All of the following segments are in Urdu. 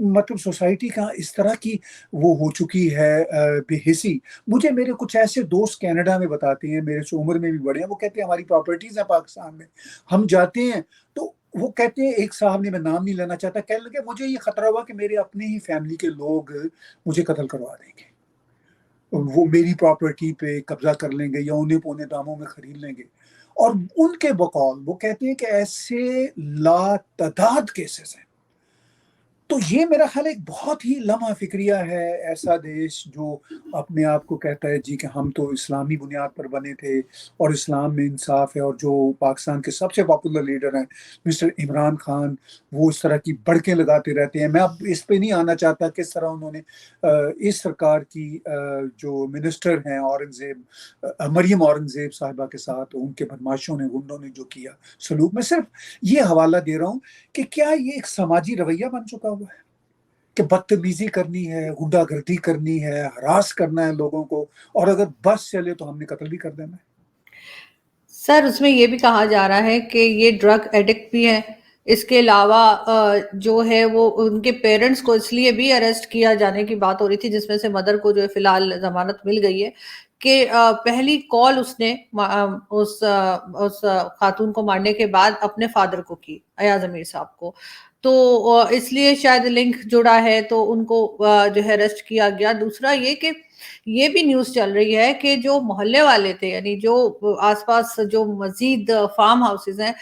مطلب سوسائٹی کا اس طرح کی وہ ہو چکی ہے بے حسی. مجھے میرے کچھ ایسے دوست کینیڈا میں بتاتے ہیں، میرے سے عمر میں بھی بڑے ہیں، وہ کہتے ہیں ہماری پراپرٹیز ہیں پاکستان میں، ہم جاتے ہیں تو وہ کہتے ہیں، ایک صاحب نے، میں نام نہیں لینا چاہتا، کہنے لگے مجھے یہ خطرہ ہوا کہ میرے اپنے ہی فیملی کے لوگ مجھے قتل کروا دیں گے، وہ میری پراپرٹی پہ قبضہ کر لیں گے یا انہیں پونے داموں میں خرید لیں گے. اور ان کے بقول وہ کہتے ہیں کہ ایسے لا تعداد کیسز ہیں. تو یہ میرا خیال ایک بہت ہی لمحہ فکریہ ہے، ایسا دیش جو اپنے آپ کو کہتا ہے جی کہ ہم تو اسلامی بنیاد پر بنے تھے اور اسلام میں انصاف ہے، اور جو پاکستان کے سب سے پاپولر لیڈر ہیں مسٹر عمران خان، وہ اس طرح کی بڑکیں لگاتے رہتے ہیں. میں اب اس پہ نہیں آنا چاہتا کس طرح انہوں نے اس سرکار کی جو منسٹر ہیں مریم اورنگزیب صاحبہ کے ساتھ ان کے بدماشوں نے، گنڈوں نے جو کیا سلوک. میں صرف یہ حوالہ دے رہا ہوں کہ کیا یہ ایک سماجی رویہ بن چکا ہوا ہے کہ بدتمیزی کرنی ہے، غنڈہ گردی کرنی ہے، ہراس کرنا ہے لوگوں کو، اور اگر بس چلے تو ہم نے قتل بھی کر دینا ہے. سر اس میں یہ بھی کہا جا رہا ہے کہ یہ ڈرگ ایڈکٹ بھی ہے. اس کے علاوہ جو ہے وہ ان کے پیرنٹس کو اس لیے بھی اریسٹ کیا جانے کی بات ہو رہی تھی، جس میں سے مدر کو جو ہے فی الحال ضمانت مل گئی ہے، کہ پہلی کال اس نے اس خاتون کو مارنے کے بعد اپنے فادر کو کی، ایاز امیر صاحب کو. تو اس لیے شاید لنک جڑا ہے تو ان کو جو ہے اریسٹ کیا گیا. دوسرا یہ کہ یہ بھی نیوز چل رہی ہے کہ جو محلے والے تھے، یعنی جو آس پاس جو مزید فارم ہاؤسز ہیں،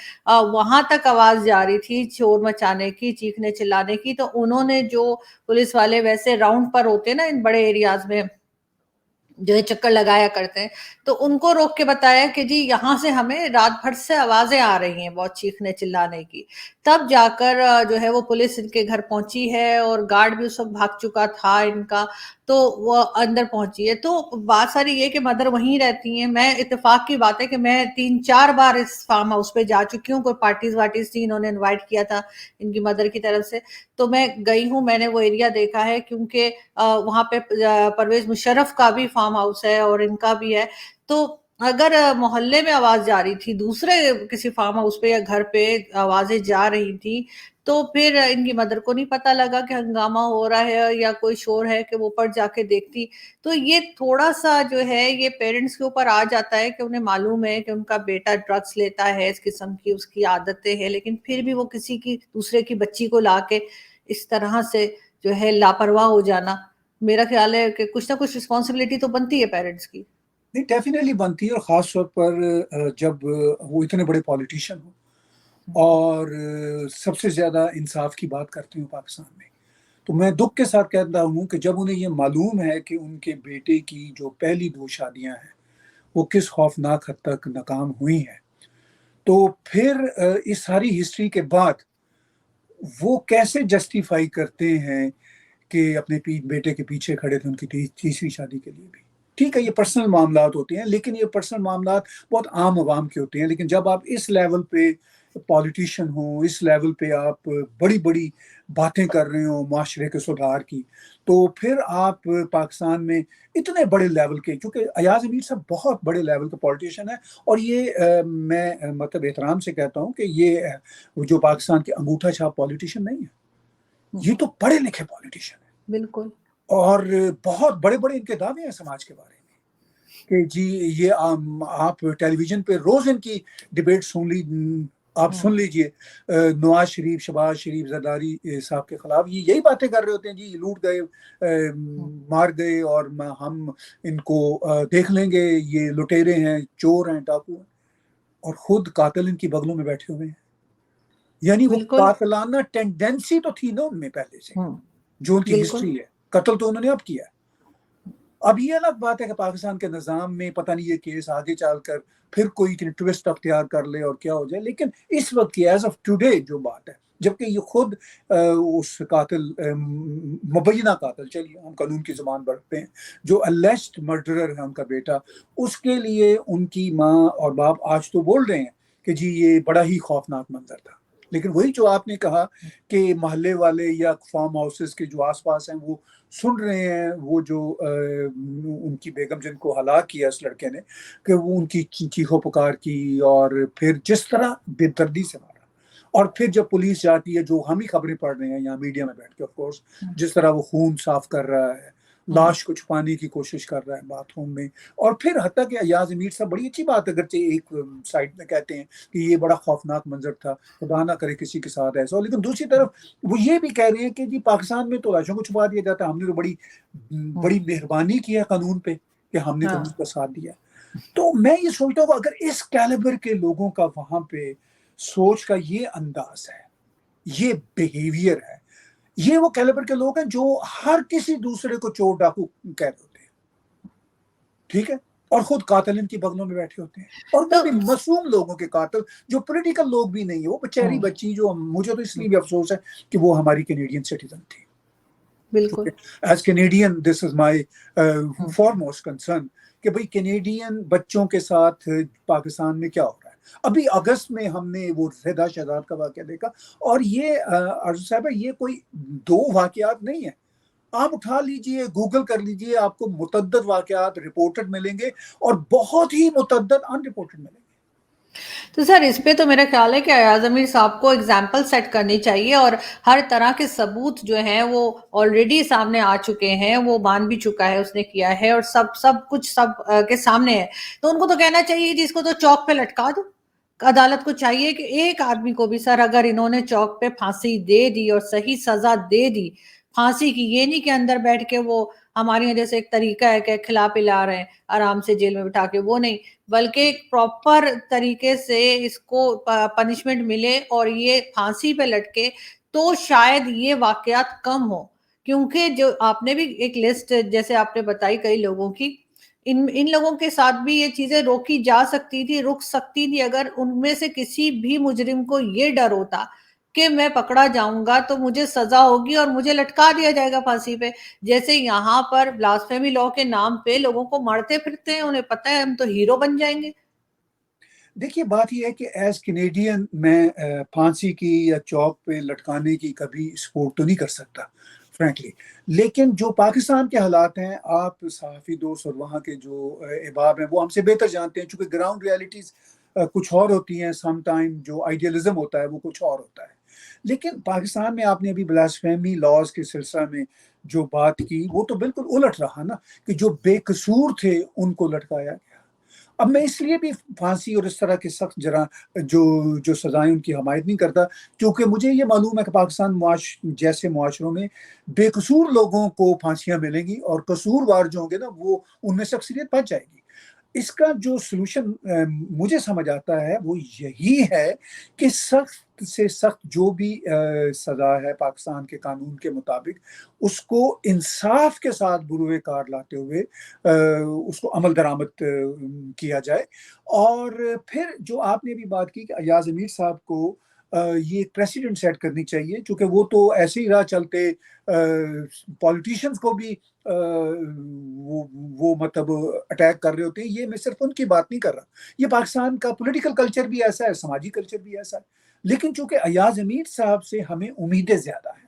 وہاں تک آواز جاری تھی شور مچانے کی، چیخنے چلانے کی. تو انہوں نے، جو پولیس والے ویسے راؤنڈ پر ہوتے ہیں نا ان بڑے ایریاز میں جو ہے چکر لگایا کرتے ہیں، تو ان کو روک کے بتایا کہ جی یہاں سے ہمیں رات بھر سے آوازیں آ رہی ہیں بہت چیخنے چلانے کی. تب جا کر جو ہے وہ پولیس ان کے گھر پہنچی ہے، اور گارڈ بھی اس وقت بھاگ چکا تھا ان کا، تو وہ اندر پہنچی ہے. تو بات ساری یہ کہ مدر وہیں رہتی ہیں. میں اتفاق کی بات ہے کہ میں 3-4 بار اس فارم ہاؤس پہ جا چکی ہوں، کوئی پارٹیز وارٹیز تھی، انہوں نے انوائٹ کیا تھا ان کی مدر کی طرف سے، تو میں گئی ہوں، میں نے وہ ایریا دیکھا ہے، کیونکہ وہاں پہ پرویز مشرف کا بھی فارم ہاؤس ہے اور ان کا بھی ہے. تو اگر محلے میں آواز جا رہی تھی، دوسرے کسی فارم ہاؤس پہ یا گھر پہ آوازیں جا رہی تھی، تو پھر ان کی مدر کو نہیں پتا لگا کہ ہنگامہ ہو رہا ہے یا کوئی شور ہے کہ وہ اوپر جا کے دیکھتی. تو یہ تھوڑا سا جو ہے یہ پیرنٹس کے اوپر آ جاتا ہے کہ انہیں معلوم ہے کہ ان کا بیٹا ڈرگس لیتا ہے، اس قسم کی اس کی عادتیں ہیں، لیکن پھر بھی وہ کسی کی دوسرے کی بچی کو لا کے اس طرح سے جو ہے لاپرواہ ہو جانا. میرا خیال ہے کہ کچھ نہ کچھ رسپانسبلٹی تو بنتی ہے پیرنٹس کی. نہیں، ڈیفینیٹلی بنتی ہے، اور خاص طور پر جب وہ اتنے بڑے پولیٹیشین ہوں اور سب سے زیادہ انصاف کی بات کرتے ہوں پاکستان میں. تو میں دکھ کے ساتھ کہتا ہوں کہ جب انہیں یہ معلوم ہے کہ ان کے بیٹے کی جو پہلی 2 شادیاں ہیں وہ کس خوفناک حد تک ناکام ہوئی ہیں، تو پھر اس ساری ہسٹری کے بعد وہ کیسے جسٹیفائی کرتے ہیں کہ اپنے بیٹے کے پیچھے کھڑے تھے ان کی تیسری شادی کے لیے بھی. ٹھیک ہے، یہ پرسنل معاملات ہوتے ہیں، لیکن یہ پرسنل معاملات بہت عام عوام کے ہوتے ہیں. لیکن جب آپ اس لیول پہ پالیٹیشین ہوں، اس لیول پہ آپ بڑی بڑی باتیں کر رہے ہوں معاشرے کے سدھار کی، تو پھر آپ پاکستان میں اتنے بڑے لیول کے، کیونکہ ایاز امیر صاحب بہت بڑے لیول کے پالیٹیشین ہیں، اور یہ میں مطلب احترام سے کہتا ہوں کہ یہ جو پاکستان کے انگوٹھا چھاپ پالیٹیشین نہیں ہے، یہ تو پڑھے لکھے پالیٹیشین ہیں، بالکل. اور بہت بڑے بڑے ان کے دعوے ہیں سماج کے بارے میں کہ جی یہ آپ ٹیلی ویژن پہ روز ان کی ڈیبیٹ آپ سن لیجئے، نواز شریف، شہباز شریف، زرداری صاحب کے خلاف یہ یہی باتیں کر رہے ہوتے ہیں، جی لوٹ گئے، مار گئے، اور ہم ان کو دیکھ لیں گے، یہ لٹیرے ہیں، چور ہیں، ڈاکو ہیں، اور خود قاتل ان کی بغلوں میں بیٹھے ہوئے ہیں. یعنی وہ بالکل. قاتلانہ ٹینڈنسی تو تھی نا ان میں پہلے سے، جو ان کی بالکل. ہسٹری ہے. قتل تو انہوں نے اب کیا. اب یہ الگ بات ہے کہ پاکستان کے نظام میں پتہ نہیں یہ کیس آگے چل کر پھر کوئی ٹوسٹ اختیار کر لے اور کیا ہو جائے، لیکن اس وقت کی ایز آف ٹوڈے جو بات ہے، جبکہ یہ خود اس قاتل، مبینہ قاتل، چلیے ہم قانون کی زبان بڑھتے ہیں، جو الیجڈ مرڈرر ہے ان کا بیٹا، اس کے لیے ان کی ماں اور باپ آج تو بول رہے ہیں کہ جی یہ بڑا ہی خوفناک منظر تھا. لیکن وہی جو آپ نے کہا کہ محلے والے یا فارم ہاؤسز کے جو آس پاس ہیں وہ سن رہے ہیں، وہ جو ان کی بیگم جن کو ہلاک کیا اس لڑکے نے، کہ وہ ان کی چیخو پکار کی، اور پھر جس طرح بے دردی سے مارا، اور پھر جب پولیس جاتی ہے, جو ہم ہی خبریں پڑھ رہے ہیں یہاں میڈیا میں بیٹھ کے, آف کورس, جس طرح وہ خون صاف کر رہا ہے, لاش کو چھپانے کی کوشش کر رہا ہے باتھ روم میں, اور پھر حتیٰ کہ ایاز امیر صاحب, بڑی اچھی بات اگرچہ ایک سائڈ میں کہتے ہیں کہ یہ بڑا خوفناک منظر تھا, خدا نہ کرے کسی کے ساتھ ایسا ہو, لیکن دوسری طرف وہ یہ بھی کہہ رہے ہیں کہ جی پاکستان میں تو لاشوں کو چھپا دیا جاتا ہے, ہم نے تو بڑی مہربانی کی ہے قانون پہ کہ ہم نے تو اس کا ساتھ دیا. تو میں یہ سوچتا ہوں اگر اس کیلیبر کے لوگوں کا وہاں پہ سوچ کا یہ انداز ہے, یہ بیہیویئر ہے, یہ وہ کیلیبر کے لوگ ہیں جو ہر کسی دوسرے کو چور ڈاکو کہہ رہے ہوتے ہیں, ٹھیک ہے, اور خود قاتل ان کی بغلوں میں بیٹھے ہوتے ہیں, اور وہ بھی معصوم لوگوں کے قاتل جو پولیٹیکل لوگ بھی نہیں ہیں, وہ بچیری بچی جو, مجھے تو اس لیے بھی افسوس ہے کہ وہ ہماری کینیڈین سٹیزن تھی. بالکل, ایز کینیڈین دس از مائی فارموسٹ کنسرن کہ بھئی کینیڈین بچوں کے ساتھ پاکستان میں کیا ہو رہا ہے. ابھی اگست میں ہم نے وہ رضا شہزاد کا واقعہ دیکھا, اور یہ ارزو صاحبہ یہ کوئی دو واقعات نہیں ہیں, آپ اٹھا لیجئے, گوگل کر لیجئے, آپ کو متعدد واقعات رپورٹڈ ملیں گے اور بہت ہی متعدد ان رپورٹڈ ملیں گے. تو سر اس پہ تو میرا خیال ہے کہ ایاز امیر صاحب کو اگزامپل سیٹ کرنی چاہیے, اور ہر طرح کے ثبوت جو ہیں وہ آلریڈی سامنے آ چکے ہیں, وہ مان بھی چکا ہے, اس نے کیا ہے, اور سب کچھ سب کے سامنے ہے. تو ان کو تو کہنا چاہیے جس کو تو چوک پہ لٹکا دو. عدالت کو چاہیے کہ ایک آدمی کو بھی سر اگر انہوں نے چوک پہ پھانسی دے دی اور صحیح سزا دے دی پھانسی کی, یہ نہیں کہ اندر بیٹھ کے وہ ہمارے یہاں جیسے ایک طریقہ ہے کہ کھلا پلا رہے ہیں آرام سے جیل میں بٹھا کے, وہ نہیں, بلکہ ایک پراپر طریقے سے اس کو پنشمنٹ ملے اور یہ پھانسی پہ لٹکے, تو شاید یہ واقعات کم ہو. کیونکہ جو آپ نے بھی ایک لسٹ جیسے آپ نے بتائی کئی لوگوں کی, ان لوگوں کے ساتھ بھی یہ چیزیں روکی جا سکتی تھی, رک سکتی تھی, اگر ان میں سے کسی بھی مجرم کو یہ ڈر ہوتا کہ میں پکڑا جاؤں گا تو مجھے سزا ہوگی اور مجھے لٹکا دیا جائے گا پھانسی پہ. جیسے یہاں پر بلاسفیمی لا کے نام پہ لوگوں کو مارتے پھرتے ہیں, انہیں پتہ ہے ہم تو ہیرو بن جائیں گے. دیکھیے بات یہ ہے کہ ایز کینیڈین میں پھانسی کی یا چوک پہ لٹکانے کی کبھی سپورٹ تو نہیں کر سکتا فرینکلی, لیکن جو پاکستان کے حالات ہیں, آپ صحافی دوست اور وہاں کے جو احباب ہیں وہ ہم سے بہتر جانتے ہیں, چونکہ گراؤنڈ ریالٹیز کچھ اور ہوتی ہیں, سم ٹائم جو آئیڈیالزم ہوتا ہے وہ کچھ اور ہوتا ہے. لیکن پاکستان میں آپ نے ابھی بلاسفیمی لاز کے سلسلہ میں جو بات کی وہ تو بالکل الٹ رہا نا, کہ جو بے قصور تھے ان کو لٹکایا گیا. اب میں اس لیے بھی پھانسی اور اس طرح کے سخت جو سزائیں ان کی حمایت نہیں کرتا, کیونکہ مجھے یہ معلوم ہے کہ پاکستان جیسے معاشروں میں بے قصور لوگوں کو پھانسیاں ملیں گی, اور قصوروار جو ہوں گے نا وہ ان میں سے اکثریت بچ جائے گی. اس کا جو سلوشن مجھے سمجھ آتا ہے وہ یہی ہے کہ سخت سے سخت جو بھی سزا ہے پاکستان کے قانون کے مطابق, اس کو انصاف کے ساتھ بروئے کار لاتے ہوئے اس کو عمل درآمد کیا جائے. اور پھر جو آپ نے بھی بات کی کہ ایاز امیر صاحب کو یہ پریسیڈنٹ سیٹ کرنی چاہیے, چونکہ وہ تو ایسے ہی راہ چلتے پولیٹیشینز کو بھی وہ مطلب اٹیک کر رہے ہوتے ہیں. یہ میں صرف ان کی بات نہیں کر رہا, یہ پاکستان کا پولیٹیکل کلچر بھی ایسا ہے, سماجی کلچر بھی ایسا ہے. لیکن چونکہ ایاز امیر صاحب سے ہمیں امیدیں زیادہ ہیں,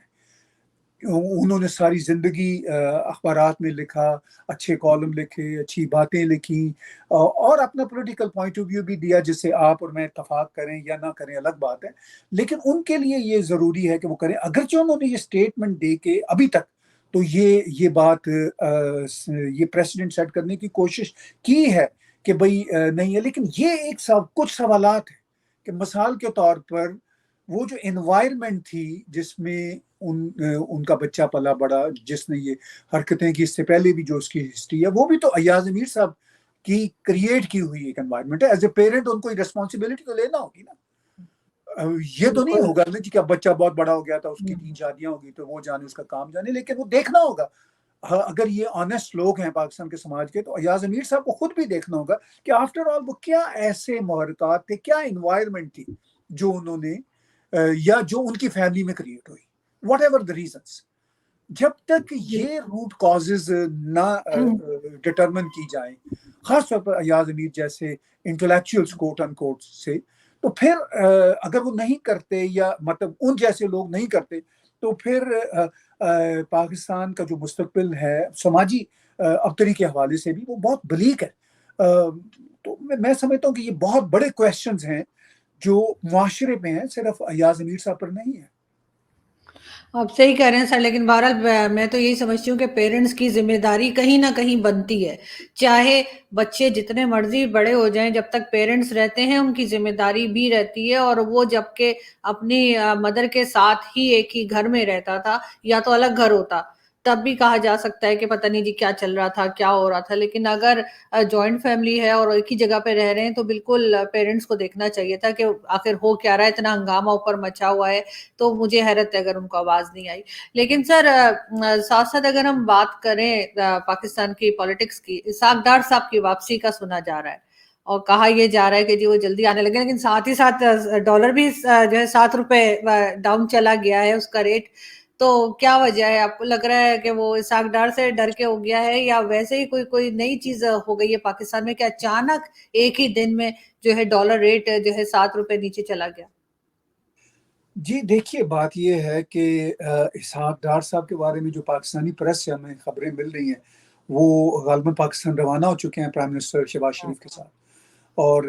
انہوں نے ساری زندگی اخبارات میں لکھا, اچھے کالم لکھے, اچھی باتیں لکھی, اور اپنا پولیٹیکل پوائنٹ آف ویو بھی دیا جس سے آپ اور میں اتفاق کریں یا نہ کریں الگ بات ہے. لیکن ان کے لیے یہ ضروری ہے کہ وہ کریں. اگرچہ انہوں نے یہ سٹیٹمنٹ دے کے ابھی تک تو یہ بات یہ پریسیڈنٹ سیٹ کرنے کی کوشش کی ہے کہ بھئی نہیں ہے, لیکن یہ ایک کچھ سوالات ہیں کہ مثال کے طور پر وہ جو انوائرمنٹ تھی جس میں ان کا بچہ پلا بڑا, جس نے یہ حرکتیں کی, اس سے پہلے بھی جو اس کی ہسٹری ہے وہ بھی تو ایاز امیر صاحب کی کریٹ کی ہوئی ایک انوائرمنٹ ہے. ایز اے پیرنٹ ان کو ریسپانسبلٹی تو لینا ہوگی نا. یہ تو نہیں ہوگا نا کہ اب بچہ بہت بڑا ہو گیا تھا, اس کی 3 شادیاں ہوگی تو وہ جانے, اس کا کام جانے, لیکن وہ دیکھنا ہوگا. اگر یہ آنیسٹ لوگ ہیں پاکستان کے سماج کے, تو ایاز امیر صاحب کو خود بھی دیکھنا ہوگا کہ آفٹر آل وہ کیا ایسے محرکات تھے, کیا انوائرمنٹ تھی جو انہوں نے یا جو ان کی فیملی میں کریٹ ہوئی, واٹ ایور دا ریزنس. جب تک یہ روٹ کازز نہ ڈٹرمن کی جائیں, خاص طور پر ایاز امیر جیسے انٹلیکچوئلز کوٹ ان کوٹ سے, تو پھر اگر وہ نہیں کرتے یا مطلب ان جیسے لوگ نہیں کرتے, تو پھر پاکستان کا جو مستقبل ہے سماجی ابتری کے حوالے سے بھی وہ بہت بلیک ہے. تو میں سمجھتا ہوں کہ یہ بہت بڑے کویسچنز ہیں جو معاشرے میں ہے، صرف ایاز امیر صاحب پر نہیں ہے۔ آپ صحیح کہہ رہے ہیں سر، لیکن بہرحال میں تو یہی سمجھتی ہوں کہ پیرنٹس کی ذمہ داری کہیں نہ کہیں بنتی ہے، چاہے بچے جتنے مرضی بڑے ہو جائیں، جب تک پیرنٹس رہتے ہیں ان کی ذمہ داری بھی رہتی ہے، اور وہ جب کہ اپنی مدر کے ساتھ ہی ایک ہی گھر میں رہتا تھا یا تو الگ گھر ہوتا تب بھی کہا جا سکتا ہے کہ پتہ نہیں جی کیا چل رہا تھا، کیا ہو رہا تھا، لیکن اگر جوائنٹ فیملی ہے اور ایک ہی جگہ پہ رہ رہے ہیں تو بالکل پیرنٹس کو دیکھنا چاہیے تھا کہ آخر ہو کیا رہا ہے، اتنا ہنگامہ اوپر مچا ہوا ہے، تو مجھے حیرت ہے اگر ان کو آواز نہیں آئی۔ لیکن سر ساتھ ساتھ اگر ہم بات کریں پاکستان کی پالیٹکس کی، اسحاق ڈار صاحب کی واپسی کا سنا جا رہا ہے اور کہا یہ جا رہا ہے کہ جی وہ جلدی آنے لگے، لیکن ساتھ ہی ساتھ ڈالر بھی جو ہے 7 روپے ڈاؤن چلا گیا ہے اس کا ریٹ، تو کیا وجہ ہے؟ آپ کو لگ رہا ہے کہ وہ اسحاق ڈار سے ڈر کے ہو گیا ہے یا ویسے ہی کوئی نئی چیز ہو گئی ہے پاکستان میں کہ اچانک ایک ہی دن میں جو ہے ڈالر ریٹ جو ہے 7 روپے نیچے چلا گیا؟ جی دیکھیے، بات یہ ہے کہ اسحاق ڈار صاحب کے بارے میں جو پاکستانی پریس سے ہمیں خبریں مل رہی ہیں، وہ غالباً پاکستان روانہ ہو چکے ہیں پرائم منسٹر شہباز شریف کے ساتھ، اور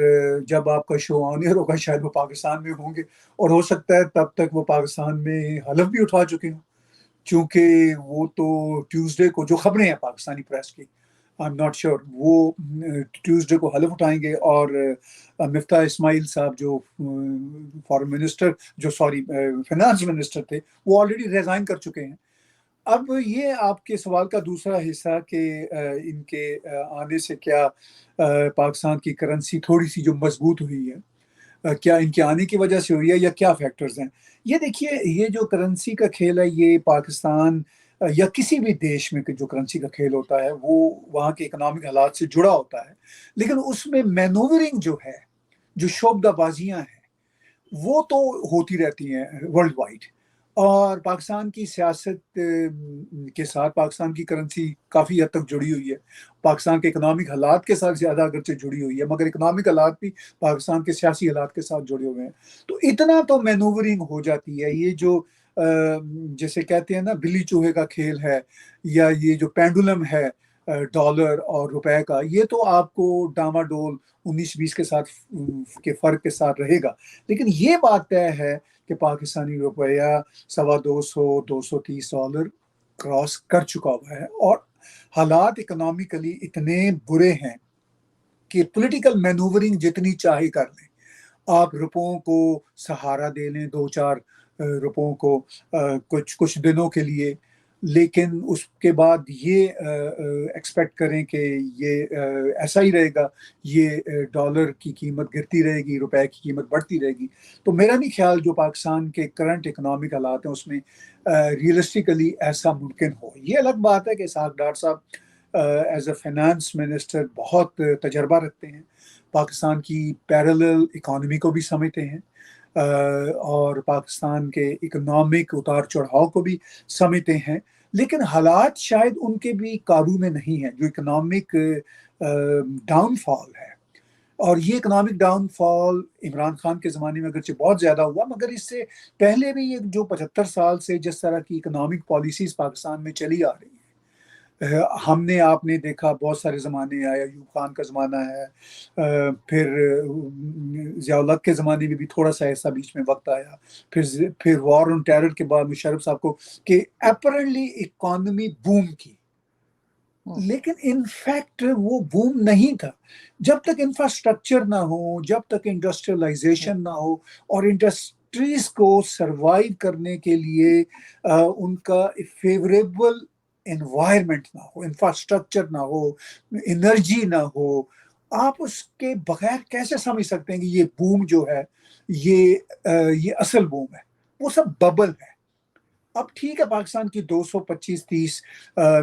جب آپ کا شو آن ایئر ہوگا شاید وہ پاکستان میں ہوں گے، اور ہو سکتا ہے تب تک وہ پاکستان میں حلف بھی اٹھا چکے ہوں، چونکہ وہ تو ٹیوزڈے کو جو خبریں ہیں پاکستانی پریس کی، آئی ایم ناٹ شیور، وہ ٹیوزڈے کو حلف اٹھائیں گے، اور مفتاح اسماعیل صاحب جو فارن منسٹر جو سوری فائنانس منسٹر تھے، وہ آلریڈی ریزائن کر چکے ہیں۔ اب یہ آپ کے سوال کا دوسرا حصہ کہ ان کے آنے سے کیا پاکستان کی کرنسی تھوڑی سی جو مضبوط ہوئی ہے، کیا ان کے آنے کی وجہ سے ہوئی ہے یا کیا فیکٹرز ہیں؟ یہ دیکھیے، یہ جو کرنسی کا کھیل ہے، یہ پاکستان یا کسی بھی دیش میں جو کرنسی کا کھیل ہوتا ہے وہ وہاں کے اکنامک حالات سے جڑا ہوتا ہے، لیکن اس میں مینوورنگ جو ہے، جو شعبدہ بازیاں ہیں، وہ تو ہوتی رہتی ہیں ورلڈ وائڈ، اور پاکستان کی سیاست کے ساتھ پاکستان کی کرنسی کافی حد تک جڑی ہوئی ہے، پاکستان کے اکنامک حالات کے ساتھ زیادہ اگرچہ جڑی ہوئی ہے، مگر اکنامک حالات بھی پاکستان کے سیاسی حالات کے ساتھ جڑے ہوئے ہیں، تو اتنا تو مینوورنگ ہو جاتی ہے۔ یہ جو جیسے کہتے ہیں نا بلی چوہے کا کھیل ہے، یا یہ جو پینڈولم ہے ڈالر اور روپے کا، یہ تو آپ کو ڈاما ڈول 19-20 کے ساتھ کے فرق کے ساتھ رہے گا، لیکن یہ بات طے ہے کہ پاکستانی روپیہ $230 کراس کر چکا ہوا ہے، اور حالات اکنامکلی اتنے برے ہیں کہ پولیٹیکل مینوورنگ جتنی چاہے کر لیں، آپ روپوں کو سہارا دے لیں، 2-4 روپوں کو کچھ دنوں کے لیے، لیکن اس کے بعد یہ ایکسپیکٹ کریں کہ یہ ایسا ہی رہے گا، یہ ڈالر کی قیمت گرتی رہے گی، روپے کی قیمت بڑھتی رہے گی، تو میرا نہیں خیال جو پاکستان کے کرنٹ اکنامک حالات ہیں اس میں ریئلسٹیکلی ایسا ممکن ہو۔ یہ الگ بات ہے کہ اسحاق ڈار صاحب ایز اے فائنانس منسٹر بہت تجربہ رکھتے ہیں، پاکستان کی پیرالل اکانومی کو بھی سمجھتے ہیں، اور پاکستان کے اکنامک اتار چڑھاؤ کو بھی سمجھتے ہیں، لیکن حالات شاید ان کے بھی قابو میں نہیں ہیں۔ جو اکنامک ڈاؤن فال ہے، اور یہ اکنامک ڈاؤن فال عمران خان کے زمانے میں اگرچہ بہت زیادہ ہوا، مگر اس سے پہلے بھی یہ جو 75 سال سے جس طرح کی اکنامک پالیسیز پاکستان میں چلی آ رہی ہیں، ہم نے آپ نے دیکھا بہت سارے زمانے آئے، ایوب خان کا زمانہ ہے، پھر ضیاء الحق کے زمانے میں بھی تھوڑا سا ایسا بیچ میں وقت آیا، پھر وار آن ٹیرر کے بعد مشرف صاحب کو کہ اپیرنٹلی اکانومی بوم کی، لیکن ان فیکٹ وہ بوم نہیں تھا جب تک انفراسٹرکچر نہ ہو، جب تک انڈسٹریلائزیشن نہ ہو، اور انڈسٹریز کو سروائیو کرنے کے لیے ان کا فیوریبل انوائرمنٹ نہ ہو، انفراسٹرکچر نہ ہو، انرجی نہ ہو، آپ اس کے بغیر کیسے سمجھ سکتے ہیں کہ یہ بوم جو ہے یہ اصل بوم ہے؟ وہ سب ببل ہے۔ اب ٹھیک ہے، پاکستان کی 225-30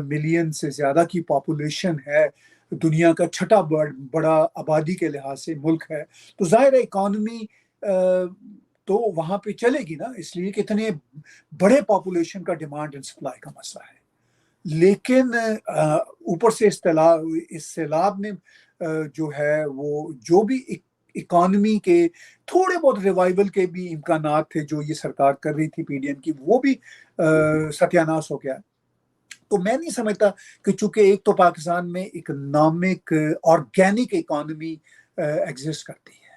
ملین سے زیادہ کی پاپولیشن ہے، دنیا کا چھٹا بڑا آبادی کے لحاظ سے ملک ہے، تو ظاہر ہے اکانومی تو وہاں پہ چلے گی نا، اس لیے کہ اتنے بڑے پاپولیشن کا ڈیمانڈ اینڈ سپلائی کا مسئلہ ہے۔ لیکن اوپر سے اس سیلاب میں جو ہے وہ جو بھی اکانومی کے تھوڑے بہت ریوائول کے بھی امکانات تھے جو یہ سرکار کر رہی تھی پی ڈی ایم کی، وہ بھی ستیاناش ہو گیا۔ تو میں نہیں سمجھتا کہ چونکہ ایک تو پاکستان میں اکنامک آرگینک اکانومی ایگزسٹ کرتی ہے۔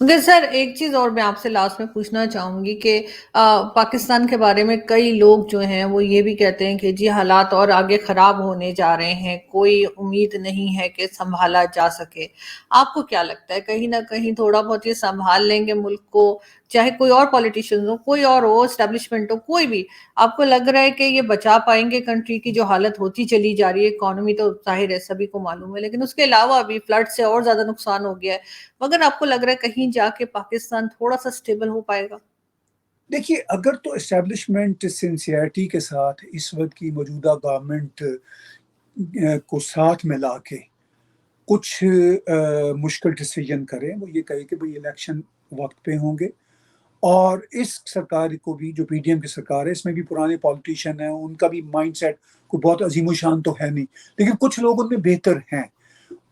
مگر سر ایک چیز اور میں آپ سے لاسٹ میں پوچھنا چاہوں گی کہ پاکستان کے بارے میں کئی لوگ جو ہیں وہ یہ بھی کہتے ہیں کہ جی حالات اور آگے خراب ہونے جا رہے ہیں، کوئی امید نہیں ہے کہ سنبھالا جا سکے. آپ کو کیا لگتا ہے کہیں نہ کہیں تھوڑا بہت یہ سنبھال لیں گے ملک کو، چاہے کوئی اور پولیٹیشین ہو، کوئی اور ہو، اسٹیبلشمنٹ ہو، کوئی بھی؟ آپ کو لگ رہا ہے کہ یہ بچا پائیں گے کنٹری کی جو حالت ہوتی چلی جا رہی ہے؟ اکانومی تو ظاہر ہے سبھی کو معلوم ہے، لیکن اس کے علاوہ بھی فلڈ سے اور زیادہ نقصان ہو گیا ہے، مگر آپ کو لگ رہا ہے کہیں جا کے پاکستان تھوڑا سا سٹیبل ہو پائے گا؟ دیکھیے اگر تو اسٹیبلشمنٹ سنسیئرٹی کے ساتھ اس وقت کی موجودہ گورنمنٹ کو ساتھ میں لا کے کچھ مشکل ڈیسیجن کریں، وہ یہ کہے کہ بھئی الیکشن وقت پہ ہوں گے، اور اس سرکار کو بھی جو پی ڈی ایم کی سرکار ہے اس میں بھی پرانے پالیٹیشین ہیں، ان کا بھی مائنڈ سیٹ کوئی بہت عظیم و شان تو ہے نہیں، لیکن کچھ لوگ ان میں بہتر ہیں.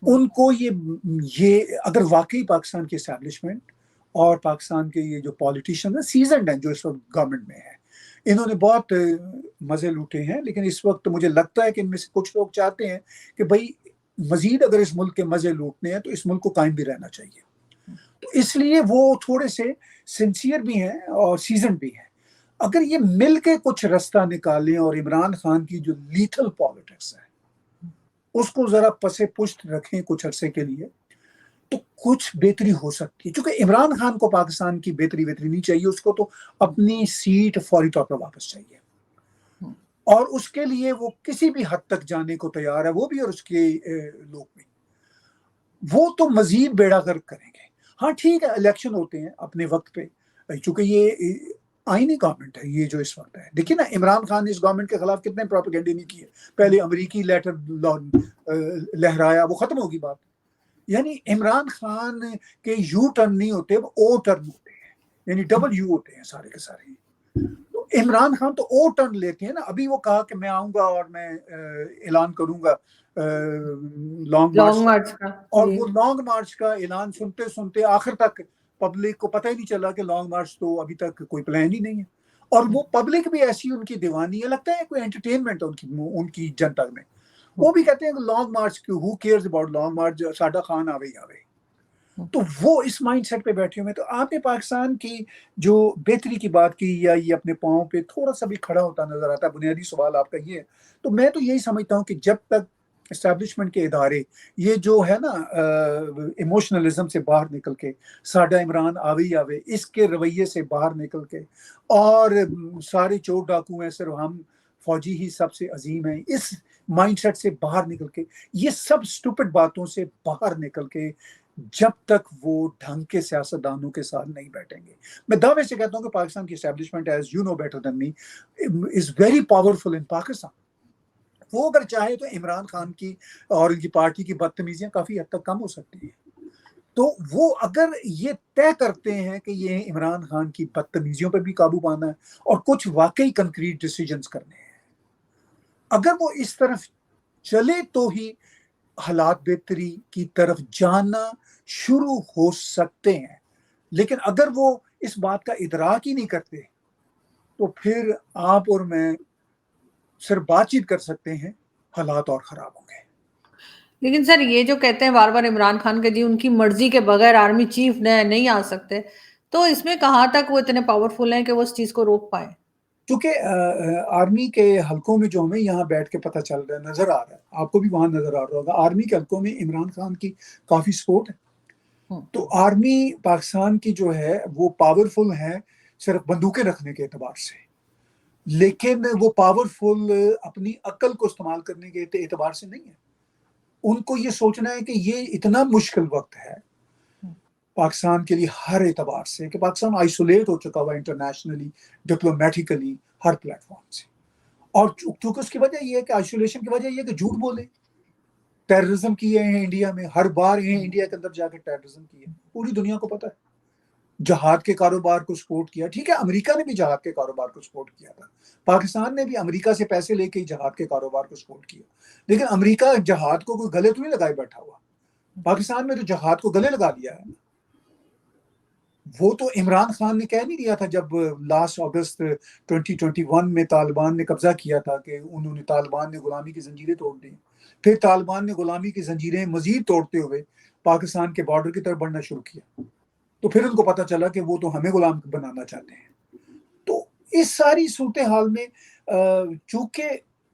ان کو یہ اگر واقعی پاکستان کی اسٹیبلشمنٹ اور پاکستان کے یہ جو پالیٹیشین ہیں سیزنڈ ہیں جو اس وقت گورنمنٹ میں ہیں، انہوں نے بہت مزے لوٹے ہیں، لیکن اس وقت مجھے لگتا ہے کہ ان میں سے کچھ لوگ چاہتے ہیں کہ بھائی مزید اگر اس ملک کے مزے لوٹنے ہیں تو اس ملک کو قائم بھی رہنا چاہیے. تو اس لیے وہ تھوڑے سے سنسیئر بھی ہیں اور سیزنڈ بھی ہیں. اگر یہ مل کے کچھ رستہ نکالیں اور عمران خان کی جو لیتھل پالیٹکس ہے اس کو ذرا پسے پشت رکھیں کچھ عرصے کے لیے تو کچھ بہتری ہو سکتی ہے. چونکہ عمران خان کو پاکستان کی بہتری نہیں چاہیے، اس کو تو اپنی سیٹ فوری طور پر واپس چاہیے، اور اس کے لیے وہ کسی بھی حد تک جانے کو تیار ہے، وہ بھی اور اس کے لوگ بھی. وہ تو مزید بیڑا گرک کریں گے. ہاں ٹھیک ہے، الیکشن ہوتے ہیں اپنے وقت پہ، چونکہ یہ آئینی گورنمنٹ ہے یہ جو اس وقت ہے. دیکھیے نا عمران خان نے اس گورنمنٹ کے خلاف کتنے پروپیگنڈے نہیں کیے، پہلے امریکی لیٹر لہرایا، وہ ختم ہوگی بات. یعنی عمران خان کے یو ٹرن نہیں ہوتے، وہ او ٹرن ہوتے ہیں، یعنی ڈبل یو ہوتے ہیں سارے کے سارے. تو عمران خان تو او ٹرن لیتے ہیں نا. ابھی وہ کہا کہ میں آؤں گا اور میں اعلان کروں گا لانگ مارچ، مارچ کا اور جی. وہ لانگ مارچ کا اعلان سنتے سنتے آخر تک پبلک کو پتہ ہی نہیں چلا کہ لانگ مارچ تو ابھی تک کوئی پلان ہی نہیں ہے. اور وہ پبلک بھی ایسی ان کی دیوانی ہے، لگتا ہے کوئی انٹرٹینمنٹ ہے ان کی جنتا میں. وہ بھی کہتے ہیں کہ لانگ مارچ کی ہو کیئرز اباؤٹ لانگ مارچ، ساڈا خان آوے ہی آوے. تو وہ اس مائنڈ سیٹ پہ بیٹھے ہوئے. تو آپ نے پاکستان کی جو بہتری کی بات کی یا یہ اپنے پاؤں پہ تھوڑا سا بھی کھڑا ہوتا نظر آتا ہے، بنیادی سوال آپ کا یہ ہے. تو میں تو یہی سمجھتا ہوں کہ جب تک اسٹیبلشمنٹ کے ادارے یہ جو ہے نا ایموشنلزم سے باہر نکل کے، ساڈا عمران آوے ہی آوے، اس کے رویے سے باہر نکل کے، اور سارے چور ڈاکو ہیں صرف ہم فوجی ہی سب سے عظیم ہیں، اس مائنڈ سیٹ سے باہر نکل کے، یہ سب اسٹوپڈ باتوں سے باہر نکل کے، جب تک وہ ڈھنگ کے سیاستدانوں کے ساتھ نہیں بیٹھیں گے. میں دعوے سے کہتا ہوں کہ پاکستان کی establishment as you know better than me is very powerful in Pakistan. وہ اگر چاہے تو عمران خان کی اور ان کی پارٹی کی بدتمیزیاں کافی حد تک کم ہو سکتی ہیں. تو وہ اگر یہ طے کرتے ہیں کہ یہ عمران خان کی بدتمیزیوں پر بھی قابو پانا ہے اور کچھ واقعی کنکریٹ ڈیسیجنز کرنے ہیں، اگر وہ اس طرف چلے تو ہی حالات بہتری کی طرف جانا شروع ہو سکتے ہیں. لیکن اگر وہ اس بات کا ادراک ہی نہیں کرتے تو پھر آپ اور میں صرف بات چیت کر سکتے ہیں، حالات اور خراب ہوں گے. لیکن سر یہ جو کہتے ہیں بار بار عمران خان کے جی ان کی مرضی کے بغیر آرمی چیف نہیں آ سکتے، تو اس میں کہاں تک وہ اتنے پاورفل ہیں کہ وہ اس چیز کو روک پائیں؟ کیونکہ آرمی کے حلقوں میں جو ہمیں یہاں بیٹھ کے پتہ چل رہا ہے، نظر آ رہا ہے، آپ کو بھی وہاں نظر آ رہا ہوگا، آرمی کے حلقوں میں عمران خان کی کافی سپورٹ ہے. تو آرمی پاکستان کی جو ہے وہ پاورفل ہے صرف بندوقیں رکھنے کے اعتبار سے، لیکن وہ پاورفل اپنی عقل کو استعمال کرنے کے اعتبار سے نہیں ہے. ان کو یہ سوچنا ہے کہ یہ اتنا مشکل وقت ہے پاکستان کے لیے ہر اعتبار سے کہ پاکستان آئسولیٹ ہو چکا ہوا انٹرنیشنلی، ڈپلومیٹیکلی، ہر پلیٹ فارم سے. اور چونکہ اس کی وجہ یہ ہے کہ آئسولیشن کی وجہ یہ ہے کہ جھوٹ بولے. ٹیررزم کیے ہیں انڈیا میں، ہر بار ہیں انڈیا کے اندر جا کے ٹیررزم کیے، پوری دنیا کو پتہ ہے. جہاد کے کاروبار کو سپورٹ کیا، ٹھیک ہے امریکہ نے بھی جہاد کے کاروبار کو سپورٹ کیا تھا، پاکستان نے بھی امریکہ سے پیسے لے کے جہاد کے کاروبار کو سپورٹ کیا، لیکن امریکہ جہاد کو کوئی گلے تو نہیں لگائے بیٹھا ہوا. پاکستان میں تو جہاد کو گلے لگا دیا ہے. وہ تو عمران خان نے کہہ نہیں دیا تھا جب لاسٹ اگست 2021 میں طالبان نے قبضہ کیا تھا کہ طالبان نے غلامی کی زنجیریں توڑ دی. پھر طالبان نے غلامی کی زنجیریں مزید توڑتے ہوئے پاکستان کے بارڈر کی طرف بڑھنا شروع کیا. تو پھر ان کو پتہ چلا کہ وہ تو ہمیں غلام بنانا چاہتے ہیں. تو اس ساری صورتحال میں چونکہ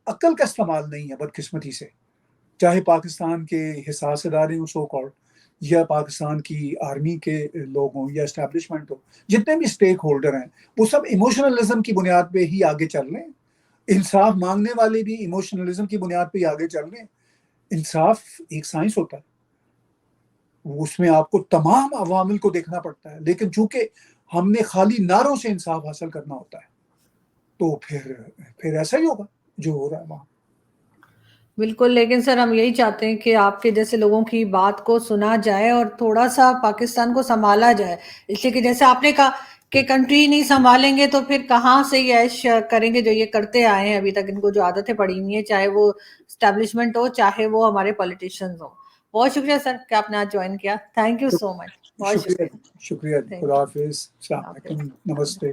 عقل کا استعمال نہیں ہے بدقسمتی سے، چاہے پاکستان کے حساس ادارے ہوں سو کالڈ، یا پاکستان کی آرمی کے لوگ ہوں یا اسٹیبلشمنٹ ہو، جتنے بھی اسٹیک ہولڈر ہیں وہ سب ایموشنلزم کی بنیاد پہ ہی آگے چل رہے ہیں. انصاف مانگنے والے بھی ایموشنلزم کی بنیاد پہ ہی آگے چل رہے ہیں. انصاف ایک سائنس ہوتا ہے، اس میں آپ کو تمام عوامل کو دیکھنا پڑتا ہے، لیکن چونکہ ہم نے خالی نعروں سے انصاف حاصل کرنا ہوتا ہے تو پھر ایسا ہی ہوگا جو ہو رہا ہے وہاں. بالکل. لیکن سر ہم یہی چاہتے ہیں کہ آپ کے جیسے لوگوں کی بات کو سنا جائے اور تھوڑا سا پاکستان کو سنبھالا جائے، اس لیے کہ جیسے آپ نے کہا کہ کنٹری نہیں سنبھالیں گے تو پھر کہاں سے یہ عیش کریں گے جو یہ کرتے آئے ہیں ابھی تک، ان کو جو عادتیں پڑی ہوئی ہیں، چاہے وہ اسٹیبلشمنٹ ہو چاہے وہ ہمارے پولیٹیشینز ہوں. بہت شکریہ سر کہ آپ نے آج جوائن کیا. تھینک یو سو مچ. بہت شکریہ. شکریہ. خدا حافظ. السلام علیکم. نمستے.